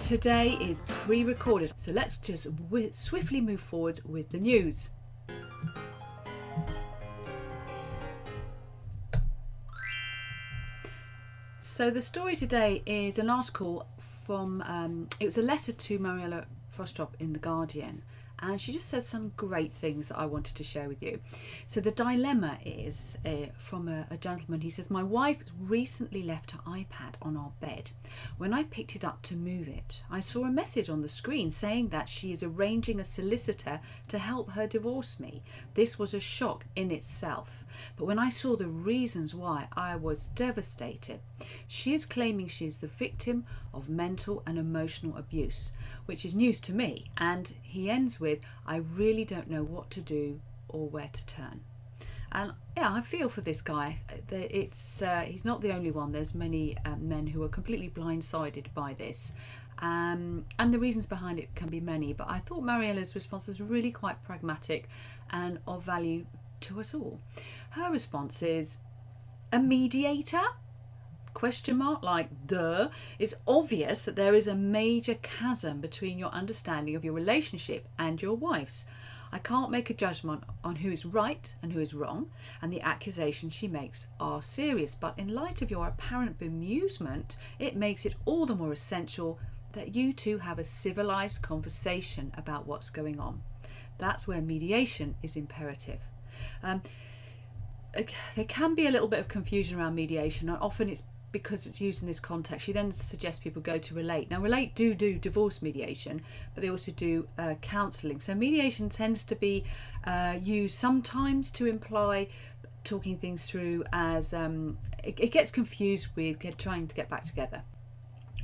Today is pre-recorded, so let's just swiftly move forward with the news. So the story today is an article from, it was a letter to Mariella Frostrop in The Guardian, and she just says some great things that I wanted to share with you. So the dilemma is from a gentleman. He says, my wife recently left her iPad on our bed. When I picked it up to move it, I saw a message on the screen saying that she is arranging a solicitor to help her divorce me. This was a shock in itself, but when I saw the reasons why, I was devastated. She is claiming she is the victim of mental and emotional abuse, which is news to me, and he ends with, I really don't know what to do or where to turn. And yeah, I feel for this guy. He's not the only one. There's many men who are completely blindsided by this. And the reasons behind it can be many, but I thought Mariella's response was really quite pragmatic and of value to us all. Her response is, a mediator? Question mark, like duh. It's obvious that there is a major chasm between your understanding of your relationship and your wife's. I can't make a judgment on who is right and who is wrong, and the accusations she makes are serious, but in light of your apparent bemusement, it makes it all the more essential that you two have a civilized conversation about what's going on. That's where mediation is imperative. There can be a little bit of confusion around mediation, and often it's because it's used in this context. She then suggests people go to Relate. Now, Relate do divorce mediation, but they also do counselling. So mediation tends to be used sometimes to imply talking things through as it gets confused with trying to get back together.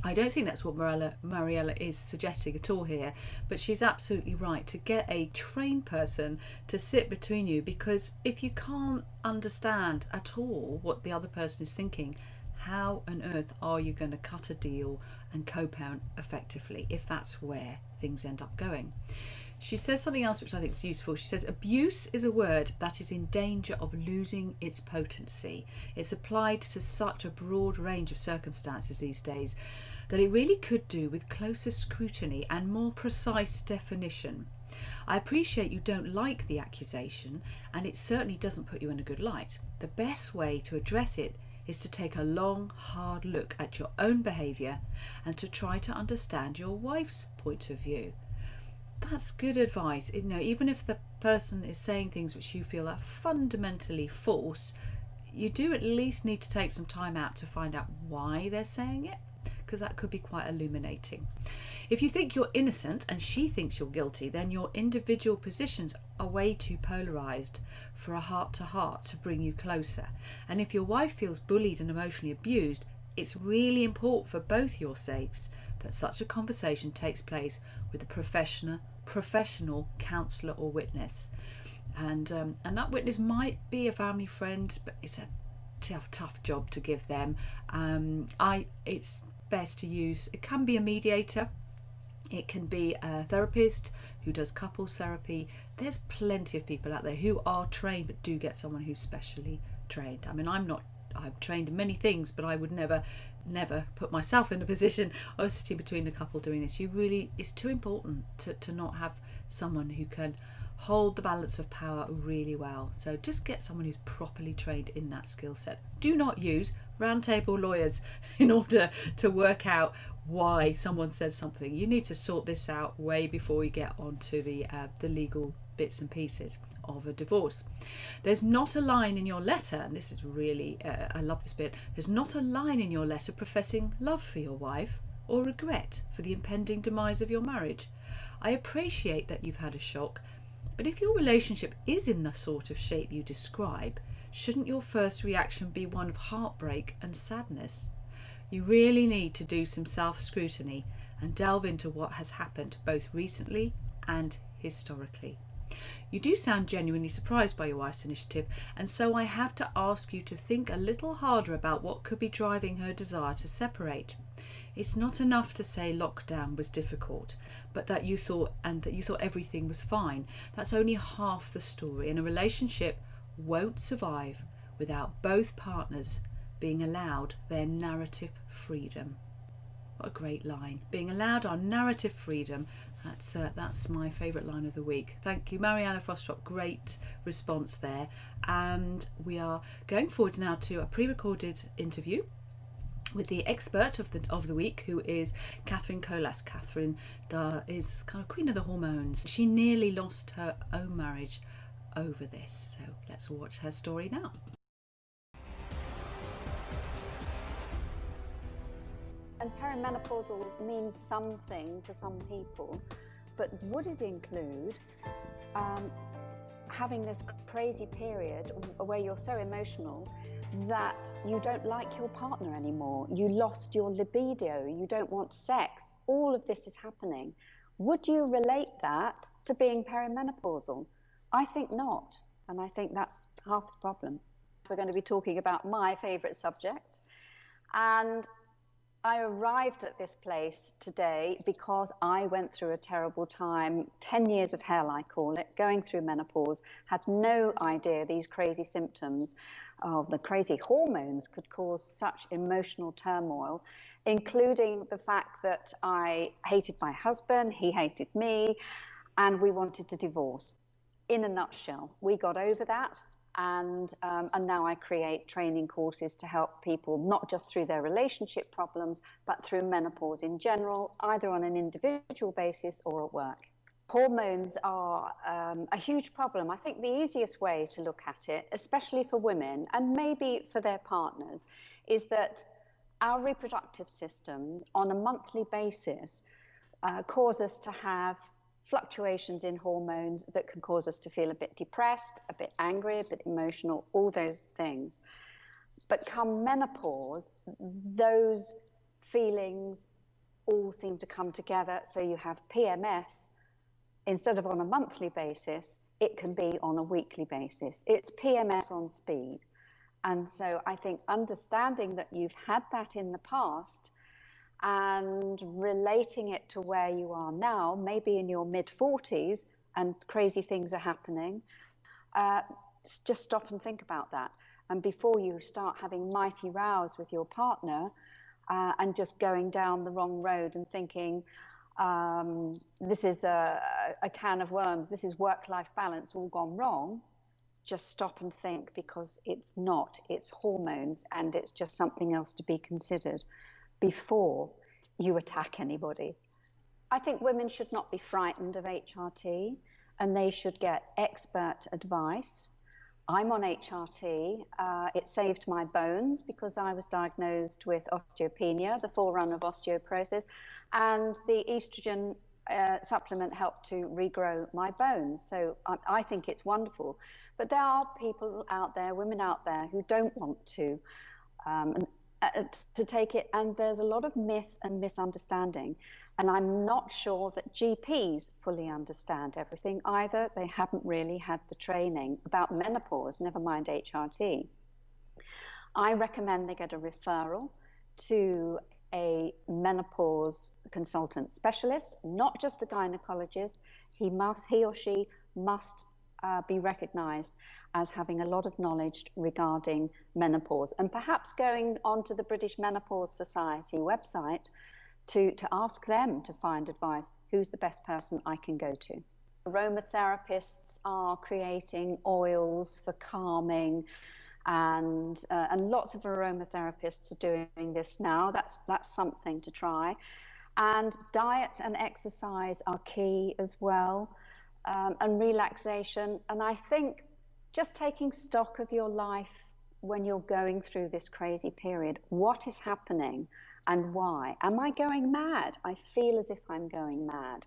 I don't think that's what Mariella is suggesting at all here, but she's absolutely right to get a trained person to sit between you, because if you can't understand at all what the other person is thinking, how on earth are you going to cut a deal and co-parent effectively if that's where things end up going? She says something else which I think is useful. She says, abuse is a word that is in danger of losing its potency. It's applied to such a broad range of circumstances these days that it really could do with closer scrutiny and more precise definition. I appreciate you don't like the accusation, and it certainly doesn't put you in a good light. The best way to address it is to take a long, hard look at your own behaviour and to try to understand your wife's point of view. That's good advice. Even if the person is saying things which you feel are fundamentally false, you do at least need to take some time out to find out why they're saying it, because that could be quite illuminating. If you think you're innocent and she thinks you're guilty, then your individual positions are way too polarised for a heart-to-heart to bring you closer. And if your wife feels bullied and emotionally abused, it's really important for both your sakes that such a conversation takes place with a professional counsellor or witness. And that witness might be a family friend, but it's a tough job to give them. It's best to use, it can be a mediator, it can be a therapist who does couples therapy. There's plenty of people out there who are trained, but do get someone who's specially trained. I'm trained in many things, but I would never put myself in a position of sitting between a couple doing this. It's too important to not have someone who can hold the balance of power really well. So just get someone who's properly trained in that skill set. Do not use roundtable lawyers in order to work out why someone said something. You need to sort this out way before you get onto the legal bits and pieces of a divorce. There's not a line in your letter, and this is really, I love this bit, there's not a line in your letter professing love for your wife or regret for the impending demise of your marriage. I appreciate that you've had a shock, but if your relationship is in the sort of shape you describe, shouldn't your first reaction be one of heartbreak and sadness? You really need to do some self-scrutiny and delve into what has happened both recently and historically. You do sound genuinely surprised by your wife's initiative, and so I have to ask you to think a little harder about what could be driving her desire to separate. It's not enough to say lockdown was difficult, but that you thought everything was fine. That's only half the story, and a relationship won't survive without both partners being allowed their narrative freedom. What a great line. Being allowed our narrative freedom. That's my favourite line of the week. Thank you, Mariana Frostrop. Great response there. And we are going forward now to a pre-recorded interview with the expert of the week, who is Kathryn Colas. Kathryn is kind of queen of the hormones. She nearly lost her own marriage over this. So let's watch her story now. And perimenopausal means something to some people, but would it include having this crazy period where you're so emotional that you don't like your partner anymore, you lost your libido, you don't want sex, all of this is happening? Would you relate that to being perimenopausal? I think not, and I think that's half the problem. We're going to be talking about my favourite subject, and I arrived at this place today because I went through a terrible time, 10 years of hell, I call it, going through menopause, had no idea these crazy symptoms of the crazy hormones could cause such emotional turmoil, including the fact that I hated my husband, he hated me, and we wanted to divorce. In a nutshell, we got over that. And now I create training courses to help people, not just through their relationship problems, but through menopause in general, either on an individual basis or at work. Hormones are a huge problem. I think the easiest way to look at it, especially for women and maybe for their partners, is that our reproductive system on a monthly basis cause us to have fluctuations in hormones that can cause us to feel a bit depressed, a bit angry, a bit emotional, all those things. But come menopause, those feelings all seem to come together. So you have PMS, instead of on a monthly basis, it can be on a weekly basis. It's PMS on speed. And so I think understanding that you've had that in the past and relating it to where you are now, maybe in your mid-40s and crazy things are happening, just stop and think about that. And before you start having mighty rows with your partner and just going down the wrong road and thinking, this is a can of worms, this is work-life balance all gone wrong, just stop and think, because it's not, it's hormones, and it's just something else to be considered before you attack anybody. I think women should not be frightened of HRT, and they should get expert advice. I'm on HRT. It saved my bones because I was diagnosed with osteopenia, the forerunner of osteoporosis, and the estrogen supplement helped to regrow my bones. So I think it's wonderful. But there are people out there, women out there, who don't want to take it, and there's a lot of myth and misunderstanding, and I'm not sure that GPs fully understand everything either. They haven't really had the training about menopause, never mind HRT. I recommend they get a referral to a menopause consultant specialist, not just a gynecologist. He or she must be recognised as having a lot of knowledge regarding menopause, and perhaps going onto the British Menopause Society website to ask them to find advice. Who's the best person I can go to? Aromatherapists are creating oils for calming, and lots of aromatherapists are doing this now. That's something to try. And diet and exercise are key as well. And relaxation. And I think just taking stock of your life when you're going through this crazy period. What is happening and why? Am I going mad? I feel as if I'm going mad.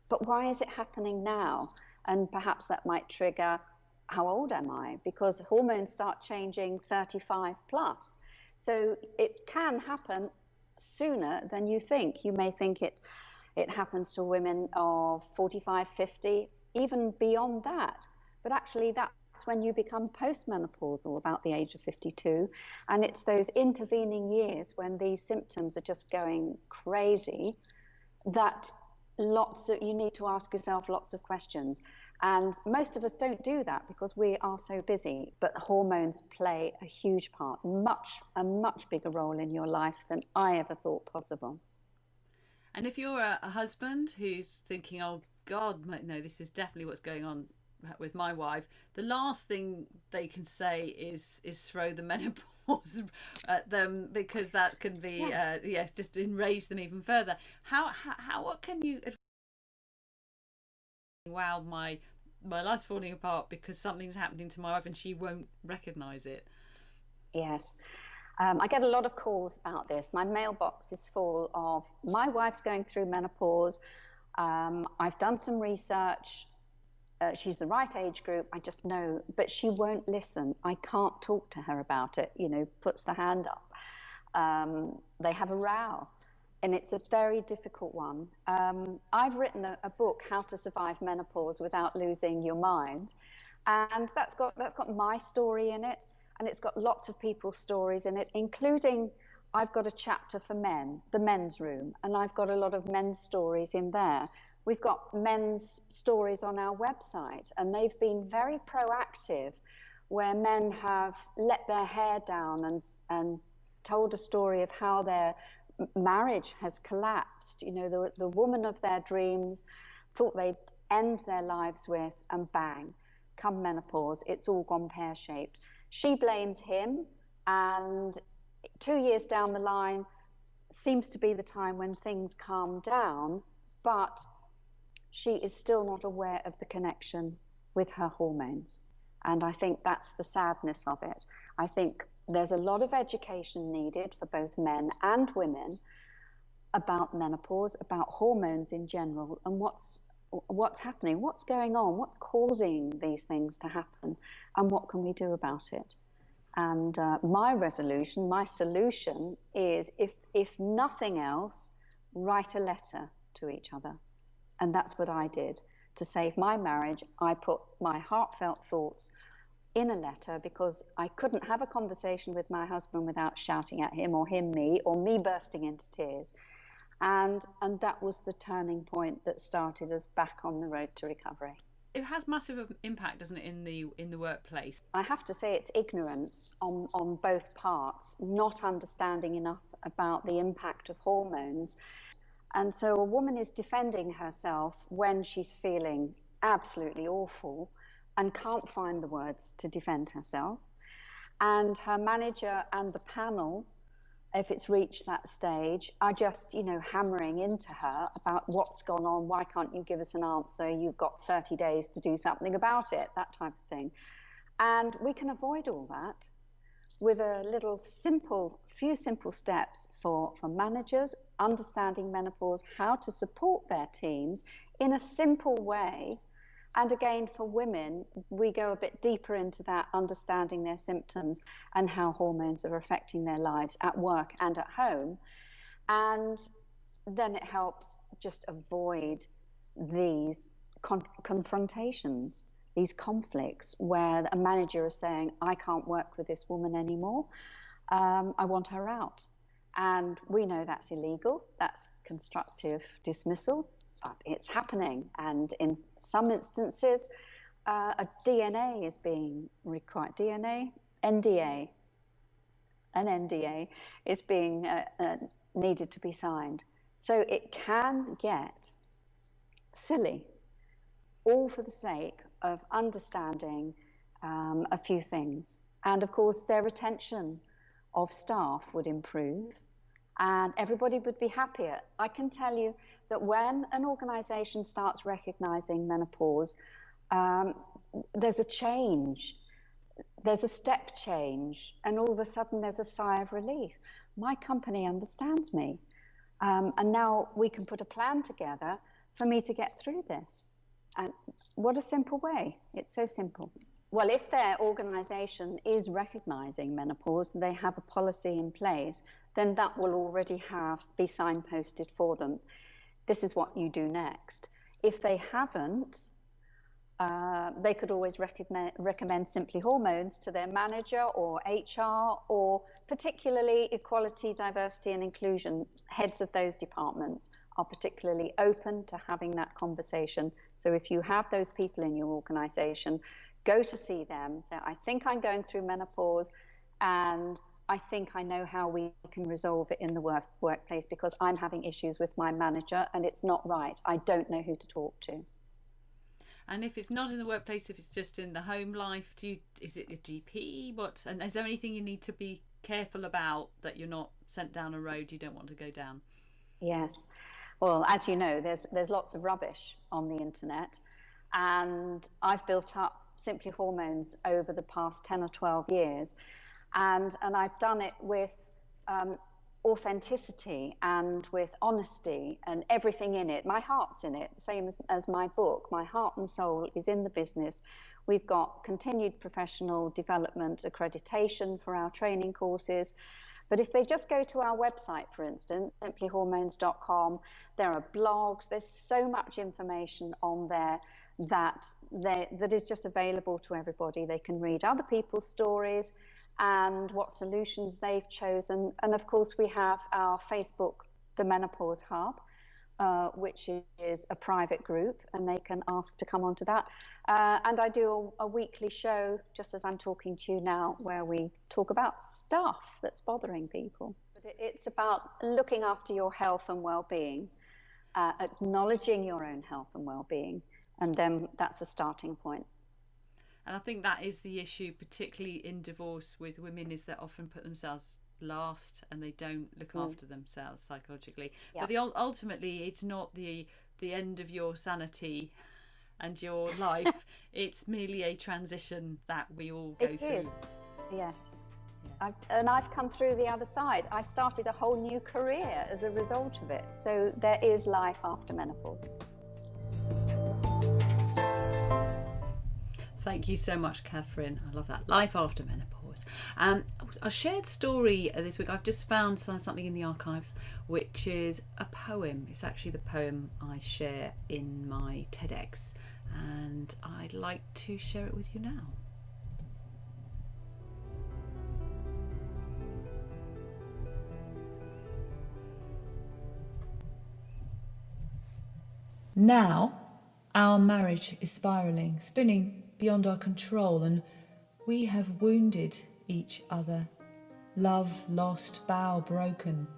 But why is it happening now? And perhaps that might trigger, how old am I? Because hormones start changing 35 plus. So it can happen sooner than you think. You may think it happens to women of 45, 50, even beyond that. But actually, that's when you become postmenopausal, about the age of 52. And it's those intervening years when these symptoms are just going crazy that you need to ask yourself lots of questions. And most of us don't do that because we are so busy. But hormones play a huge part, a much bigger role in your life than I ever thought possible. And if you're a husband who's thinking, oh God, no, this is definitely what's going on with my wife, the last thing they can say is throw the menopause at them, because that can be just enrage them even further. How what can you, wow, my life's falling apart because something's happening to my wife and she won't recognize it? Yes. I get a lot of calls about this. My mailbox is full of, my wife's going through menopause. I've done some research. She's the right age group. I just know, but she won't listen. I can't talk to her about it, puts the hand up. They have a row, and it's a very difficult one. I've written a book, How to Survive Menopause Without Losing Your Mind. And that's got my story in it. And it's got lots of people's stories in it, including, I've got a chapter for men, the men's room, and I've got a lot of men's stories in there. We've got men's stories on our website, and they've been very proactive, where men have let their hair down and told a story of how their marriage has collapsed. The woman of their dreams thought they'd end their lives with, and bang, come menopause, it's all gone pear-shaped. She blames him, and 2 years down the line seems to be the time when things calm down, but she is still not aware of the connection with her hormones. And I think that's the sadness of it. I think there's a lot of education needed for both men and women about menopause, about hormones in general, and what's happening, what's going on, what's causing these things to happen, and what can we do about it. And my solution is, if nothing else, write a letter to each other. And that's what I did. To save my marriage, I put my heartfelt thoughts in a letter, because I couldn't have a conversation with my husband without shouting at him, or him me, or me bursting into tears. And that was the turning point that started us back on the road to recovery. It has massive impact, doesn't it, in the workplace? I have to say it's ignorance on both parts, not understanding enough about the impact of hormones. And so a woman is defending herself when she's feeling absolutely awful and can't find the words to defend herself. And her manager and the panel, if it's reached that stage, are just, hammering into her about what's gone on. Why can't you give us an answer? You've got 30 days to do something about it, that type of thing. And we can avoid all that with a few simple steps for managers, understanding menopause, how to support their teams in a simple way. And again, for women, we go a bit deeper into that, understanding their symptoms and how hormones are affecting their lives at work and at home. And then it helps just avoid these confrontations, these conflicts, where a manager is saying, I can't work with this woman anymore. I want her out. And we know that's illegal. That's constructive dismissal. But it's happening, and in some instances, a DNA is being required. An NDA is being needed to be signed. So it can get silly, all for the sake of understanding a few things. And of course, their retention of staff would improve, and everybody would be happier. I can tell you that when an organisation starts recognising menopause, there's a change, there's a step change, and all of a sudden there's a sigh of relief. My company understands me, and now we can put a plan together for me to get through this. And what a simple way. It's so simple. Well, if their organisation is recognising menopause, they have a policy in place, then that will already be signposted for them. This is what you do next. If they haven't, they could always recommend Simply Hormones to their manager or HR, or particularly equality, diversity and inclusion. Heads of those departments are particularly open to having that conversation. So if you have those people in your organisation, go to see them. Say, I think I'm going through menopause, and I think I know how we can resolve it in the workplace, because I'm having issues with my manager and it's not right. I don't know who to talk to. And if it's not in the workplace, if it's just in the home life, is it a GP? And is there anything you need to be careful about, that you're not sent down a road you don't want to go down? Yes. Well, as you know, there's lots of rubbish on the internet, and I've built up Simply Hormones over the past 10 or 12 years, and I've done it with authenticity and with honesty and everything in it. My heart's in it, same as my book. My heart and soul is in the business. We've got continued professional development accreditation for our training courses. But if they just go to our website, for instance, simplyhormones.com, there are blogs, there's so much information on there that is just available to everybody. They can read other people's stories and what solutions they've chosen. And of course, we have our Facebook, the Menopause Hub, which is a private group, and they can ask to come onto that. And I do a weekly show, just as I'm talking to you now, where we talk about stuff that's bothering people. But it's about looking after your health and well-being, acknowledging your own health and well-being, and then that's a starting point. And I think that is the issue, particularly in divorce with women, is that often put themselves last and they don't look after themselves psychologically. Yep. But ultimately, it's not the end of your sanity and your life. It's merely a transition that we all go through. It is, yes. Yeah. I've come through the other side. I started a whole new career as a result of it. So there is life after menopause. Thank you so much, Kathryn. I love that. Life after menopause. A shared story this week. I've just found something in the archives, which is a poem. It's actually the poem I share in my TEDx, and I'd like to share it with you now. Now, our marriage is spiralling, spinning beyond our control, and we have wounded each other. Love lost, bow broken,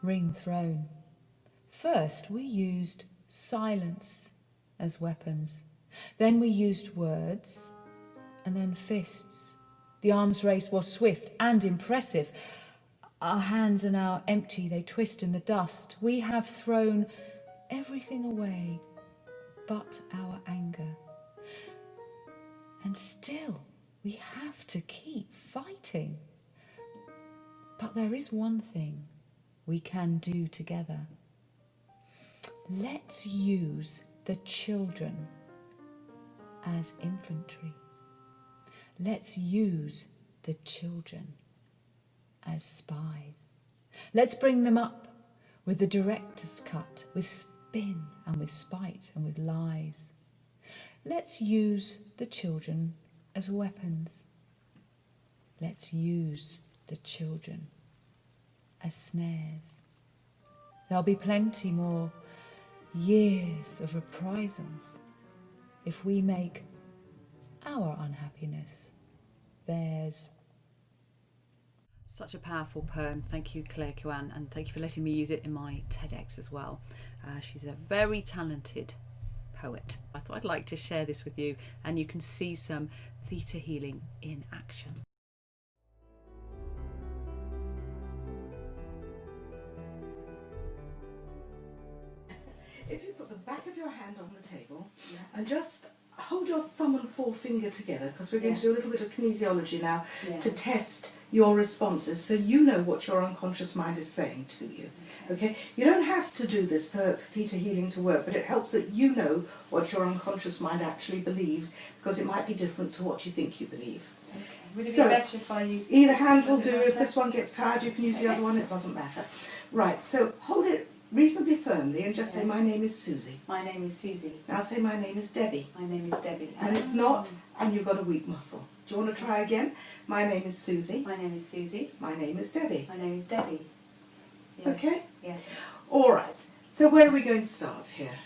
ring thrown. First we used silence as weapons, then we used words, and then fists. The arms race was swift and impressive. Our hands are now empty, they twist in the dust. We have thrown everything away but our anger. And still, we have to keep fighting. But there is one thing we can do together. Let's use the children as infantry. Let's use the children as spies. Let's bring them up with the director's cut, with spin and with spite and with lies. Let's use the children as weapons. Let's use the children as snares. There'll be plenty more years of reprisals if we make our unhappiness theirs. Such a powerful poem. Thank you, Claire Kwan, and thank you for letting me use it in my TEDx as well. She's a very talented poet. I thought I'd like to share this with you, and you can see some theta healing in action. If you put the back of your hand on the table and just hold your thumb and forefinger together, because we're going to do a little bit of kinesiology now to test your responses, so you know what your unconscious mind is saying to you. Okay? You don't have to do this for theta healing to work, but it helps that you know what your unconscious mind actually believes, because it might be different to what you think you believe. Okay. Would it be better if I use either hand will do. If this one gets tired, you can use the other one. It doesn't matter. Right, so hold it reasonably firmly and just say, my name is Susie. My name is Susie. Now say, my name is Debbie. My name is Debbie. And it's not, and you've got a weak muscle. Do you want to try again? My name is Susie. My name is Susie. My name is Debbie. My name is Debbie. Yeah. Okay? Yeah. All right. So where are we going to start here?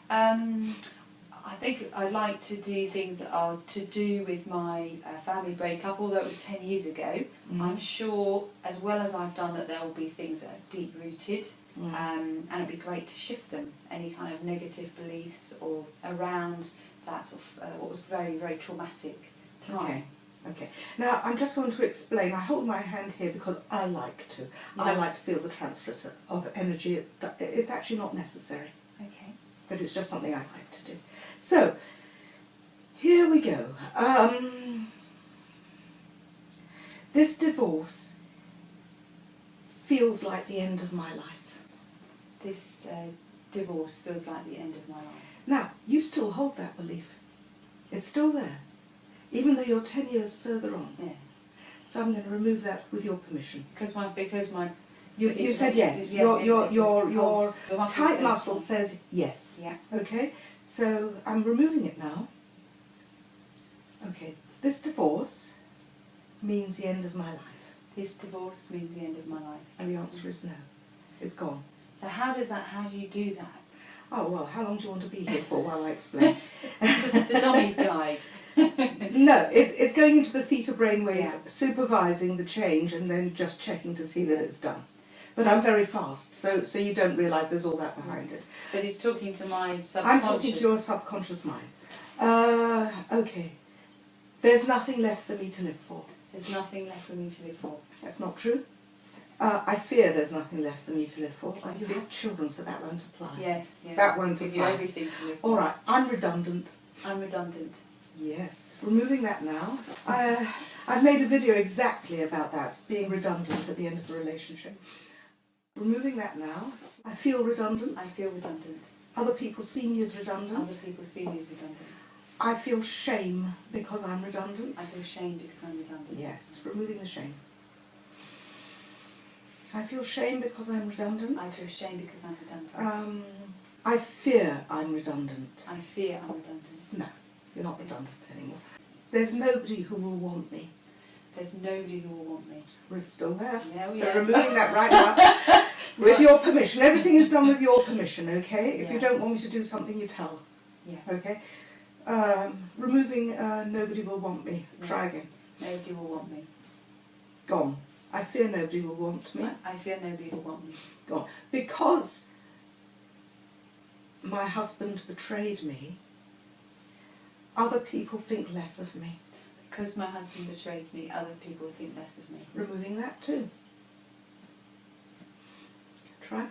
I I think I'd like to do things that are to do with my family breakup, although it was 10 years ago. I'm sure, as well as I've done, that there will be things that are deep-rooted, and it'd be great to shift them, any kind of negative beliefs or around that sort of what was very, very traumatic time. Okay. Okay. Now, I'm just going to explain. I hold my hand here because I like to. Yeah. I like to feel the transfer of energy. It's actually not necessary, Okay. but it's just something I like to do. So, here we go. This divorce feels like the end of my life. This divorce feels like the end of my life. Now, you still hold that belief. It's still there, even though you're 10 years further on. Yeah. So I'm going to remove that with your permission. Because my You said yes. Your tight muscle says yes. Yeah. Okay. So I'm removing it now. Okay. This divorce means the end of my life. This divorce means the end of my life. And the answer is no. It's gone. So how do you do that? Oh well. How long do you want to be here for while I explain? The dummy's guide. No, it's going into the theta brainwave, Yeah. supervising the change, and then just checking to see that it's done. But I'm very fast, so you don't realise there's all that behind it. But he's talking to my subconscious. I'm talking to your subconscious mind. Okay. There's nothing left for me to live for. There's nothing left for me to live for. That's not true. I fear there's nothing left for me to live for. I You fear- have children, so that won't apply. Yes. Yeah. That won't give apply. you everything to live for. All right. I'm redundant. I'm redundant. Yes. Removing that now. I've made a video exactly about that, being redundant at the end of a relationship. Removing that now. I feel redundant. I feel redundant. Other people see me as redundant. Other people see me as redundant. I feel shame because I'm redundant. I feel shame because I'm redundant. Yes, removing the shame. I feel shame because I'm redundant. I feel shame because I'm redundant. I fear I'm redundant. I fear I'm redundant. No, you're not redundant anymore. There's nobody who will want me. There's nobody who will want me. We're still there. Yeah, so yeah. removing that right now. With your permission. Everything is done with your permission, okay? If you Yeah. don't want me to do something, you tell. Yeah. Okay? Removing nobody will want me. Yeah. Try again. Nobody will want me. Gone. I fear nobody will want me. I fear nobody will want me. Gone. Because my husband betrayed me, other people think less of me. Because my husband betrayed me, other people think less of me. Removing that too. Try.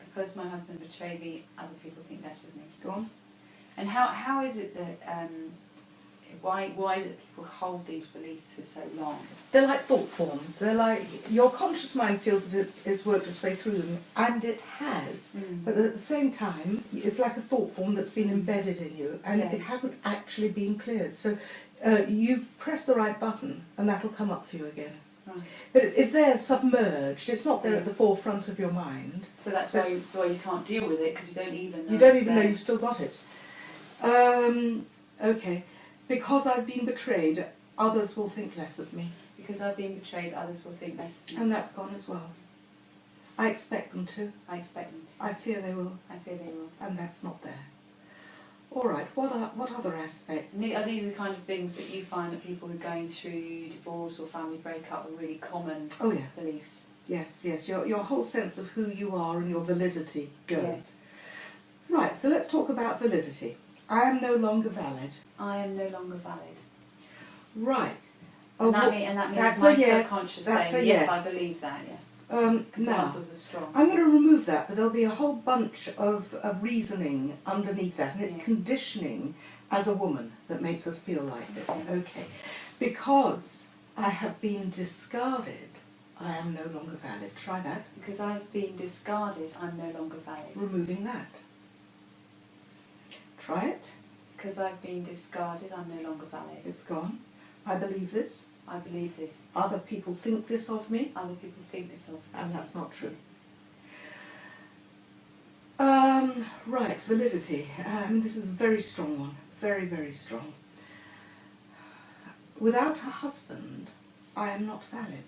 Because my husband betrayed me, other people think less of me. Go on. And how is it that why is it that people hold these beliefs for so long? They're like thought forms. They're like, your conscious mind feels that it's worked its way through them, and it has. But at the same time, it's like a thought form that's been embedded in you, and Yeah. it hasn't actually been cleared. So you press the right button, and that'll come up for you again. Right. But it's there submerged. It's not there at the forefront of your mind. So that's why you can't deal with it, because you don't even know. You don't it's even know there. you've still got it. Okay. Because I've been betrayed, others will think less of me. Because I've been betrayed, others will think less of me. And that's gone as well. I expect them to. I expect them to. I fear they will. I fear they will. And that's not there. All right, what other aspects? And are these the kind of things that you find that people who are going through divorce or family breakup are really common Oh yeah. beliefs? Yes. Your whole sense of who you are and your validity goes. Yes. Right, so let's talk about validity. I am no longer valid. I am no longer valid. Right. And that means that's my a yes, subconscious that's saying, a yes, yes. I believe that, yeah. Because the Now, muscles are strong. I'm going to remove that, but there'll be a whole bunch of reasoning underneath that, and it's Yeah. conditioning as a woman that makes us feel like this. Okay. Okay. Because I have been discarded, I am no longer valid. Try that. Because I've been discarded, I'm no longer valid. Removing that. Try it. Because I've been discarded, I'm no longer valid. It's gone. I believe this. I believe this. Other people think this of me, Other people think this of me. and that's not true. Right, validity. This is a very strong one. Very, very strong. Without a husband, I am not valid.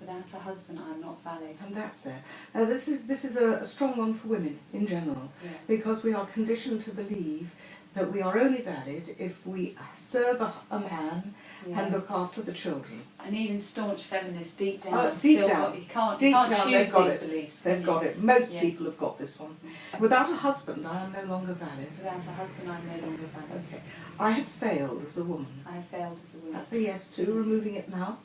Without a husband, I'm not valid. And that's there. Now this is a strong one for women in general, Yeah. because we are conditioned to believe that we are only valid if we serve a man and look after the children. And even staunch feminists, deep down, deep still down, you can't deep down, choose they've got these it. beliefs. They've got it. Most people have got this one. Without a husband, I am no longer valid. Without a husband, I'm no longer valid. Okay. I have failed as a woman. I have failed as a woman. That's a yes too, removing it now.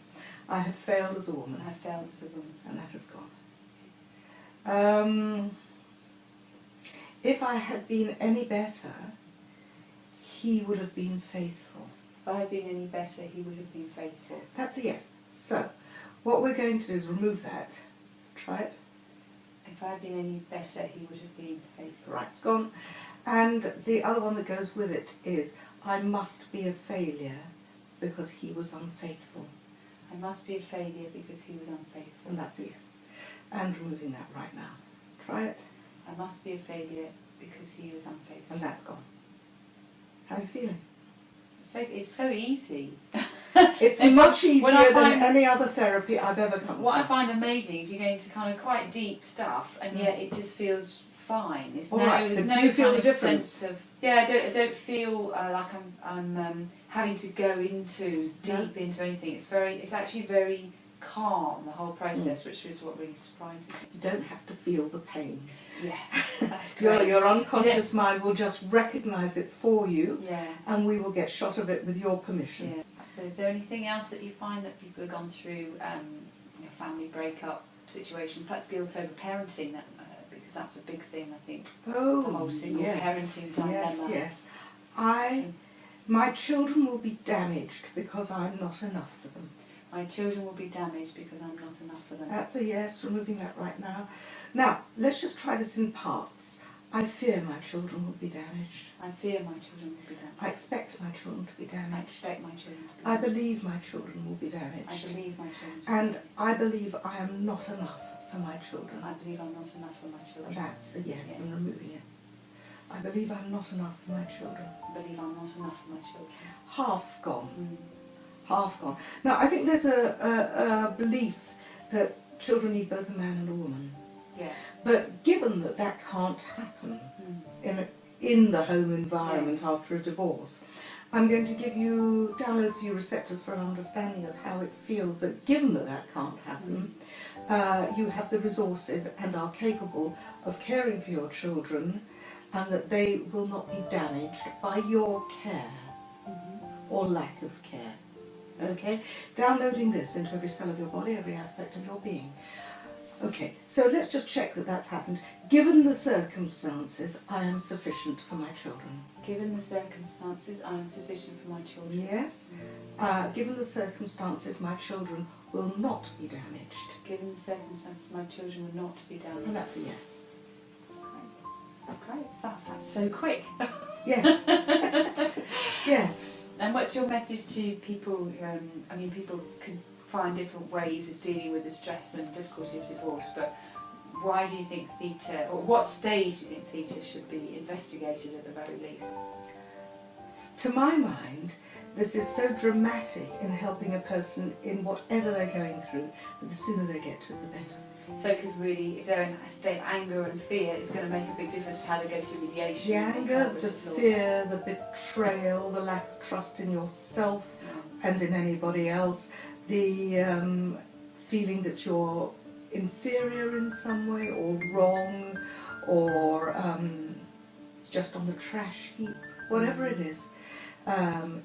I have failed as a woman. I have failed as a woman. And that has gone. If I had been any better, he would have been faithful. If I had been any better, he would have been faithful. That's a yes. So, what we're going to do is remove that. Try it. If I had been any better, he would have been faithful. Right, it's gone. And the other one that goes with it is, I must be a failure because he was unfaithful. I must be a failure because he was unfaithful. And that's a yes. And removing that right now. Try it. I must be a failure because he was unfaithful. And that's gone. How are you feeling? So it's so easy. It's much easier than find any other therapy I've ever come across. What I find amazing is you go into kind of quite deep stuff, and yet it just feels fine. There's All no, right, there's but no do you feel kind the of difference? sense of I don't feel like I'm having to go into deep into anything. It's actually very calm, the whole process, which is what really surprises me. You don't have to feel the pain. Yeah, that's great. Your unconscious mind will just recognise it for you, Yeah. and we will get shot of it with your permission. Yeah. So is there anything else that you find that people have gone through, family breakup situations, perhaps guilt over parenting, because that's a big thing, I think. Oh, the whole single parenting dilemma. Yes. My children will be damaged because I'm not enough for them. My children will be damaged because I'm not enough for them. That's a yes, removing that right now. Now, let's just try this in parts. I fear my children will be damaged. I fear my children will be damaged. I expect my children to be I damaged. expect my children to be I damaged. believe my children will be damaged. I believe my children. And I believe I am not enough for my children. I believe I'm not enough for my children. That's a yes, Yeah. and removing it. I believe I'm not enough for my children. I believe I'm not enough for my children. Half gone. Mm. Half gone. Now, I think there's a belief that children need both a man and a woman. Yeah. But given that that can't happen in the home environment after a divorce, I'm going to download a few receptors for an understanding of how it feels that given that that can't happen, you have the resources and are capable of caring for your children, and that they will not be damaged by your care or lack of care. Okay? Downloading this into every cell of your body, every aspect of your being. Okay, so let's just check that that's happened. Given the circumstances, I am sufficient for my children. Given the circumstances, I am sufficient for my children. Yes. Given the circumstances, my children will not be damaged. Given the circumstances, my children will not be damaged. And that's a yes. Great. That's so quick. Yes. Yes. And what's your message to people? People can find different ways of dealing with the stress and difficulty of divorce, but why do you think theta, or what stage do you think theta should be investigated at the very least? To my mind, this is so dramatic in helping a person in whatever they're going through, that the sooner they get to it, the better. So it could really, if they're in a state of anger and fear, it's going to make a big difference to how they go through mediation. The anger, the fear, the betrayal, the lack of trust in yourself and in anybody else, the feeling that you're inferior in some way or wrong or just on the trash heap, whatever it is,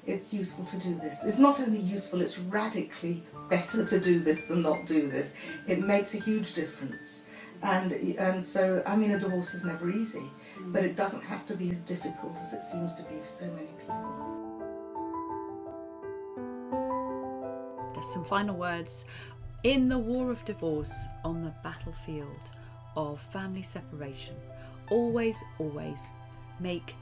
it's useful to do this. It's not only useful, it's radically better to do this than not do this. It makes a huge difference. And so, a divorce is never easy, but it doesn't have to be as difficult as it seems to be for so many people. Just some final words. In the war of divorce, on the battlefield of family separation, always, always make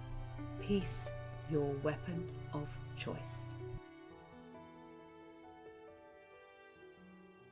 peace your weapon of choice.